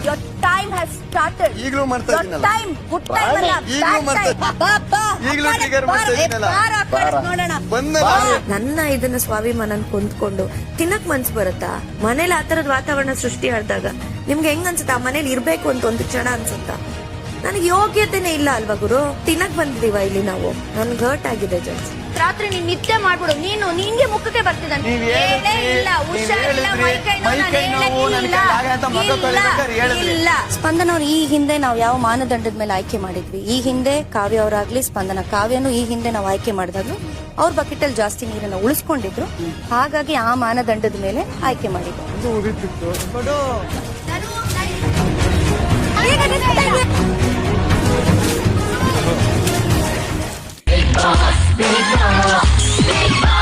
Your time has started. ಈಗಲೂ ಮಾಡ್ತಾ Your ಇದ್ದೀನಲ್ಲ. time, good time ಅಲ್ಲ, ಈಗಲೂ bad ಮಾಡ್ತಾ time. ಬಾ. ಈಗಲೂ ಆ ಕಡೆ trigger ಮಾಡ್ತಾ ಬಾರ, ಇದ್ದೀನಲ್ಲ. ಬಾರ, ಆ ಕಡೆ ನೋಡೋಣ. ಬಂದಲ್ಲ. ನನ್ನ ಇದನ್ನ ಸ್ವಾಭಿಮಾನನ್ ಕೊಂದ್ಕೊಂಡು ತಿನ್ನಕ್ ಮನ್ಸ್ ಬರುತ್ತಾ? ಮನೇಲಿ ಆತರದ ವಾತಾವರಣ ಸೃಷ್ಟಿ ಆದಾಗ ನಿಮ್ಗೆ ಹೆಂಗ್ ಅನ್ಸುತ್ತಾ? ಮನೇಲಿ ಇರ್ಬೇಕು ಅಂತ ಒಂದು ಕ್ಷಣ ಅನ್ಸುತ್ತಾ? ನನಗೆ ಯೋಗ್ಯತೆನೇ ಇಲ್ಲ ಅಲ್ವಾ ಗುರು? ತಿನ್ನಕ್ ಬಂದಿದೀವ ಇಲ್ಲಿ ನಾವು? ನನ್ಗೆ ಹರ್ಟ್ ಆಗಿದೆ ಜಡ್ಸ್. ರಾತ್ರಿ ನೀನ್ ನಿದ್ದೆ ಮಾಡ್ಬಿಡು. ನಿಂಗೆ ಮುಖಕ್ಕೆ ಬರ್ತಿದ್ದಾನೆ. ನೀವ್ ಹೇಳಿದ್ರಿ, ಇಲ್ಲ, ಹುಷಾರಿಲ್ಲ, ನೀವ್ ಮೈಕೈ ನೋವು, ಹೇಳಿದ್ರಿ, ನಾನು ಮೈಕೈ ನೋವು, ಹೇಳೇ ನನ್ ಕೈಲಾಗ ಅಂತ ಮಗ ತೊಳಿಬೇಕಾದ್ರೆ ಹೇಳಿದ್ರಿ. ಇಲ್ಲ. ಸ್ಪಂದನ ಅವ್ರು ಈ ಹಿಂದೆ ನಾವು ಯಾವ ಮಾನದಂಡದ ಮೇಲೆ ಆಯ್ಕೆ ಮಾಡಿದ್ವಿ? ಈ ಹಿಂದೆ ಕಾವ್ಯ ಅವರಾಗ್ಲಿ, ಸ್ಪಂದನ ಕಾವ್ಯನು ಈ ಹಿಂದೆ ನಾವು ಆಯ್ಕೆ ಮಾಡಿದಾಗ್ಲು ಅವ್ರ ಬಕೆಟ್ ಅಲ್ಲಿ ಜಾಸ್ತಿ ನೀರನ್ನ ಉಳಿಸ್ಕೊಂಡಿದ್ರು. ಹಾಗಾಗಿ ಆ ಮಾನದಂಡದ ಮೇಲೆ ಆಯ್ಕೆ ಮಾಡಿದ್ರು. Big boss, big boss, big boss.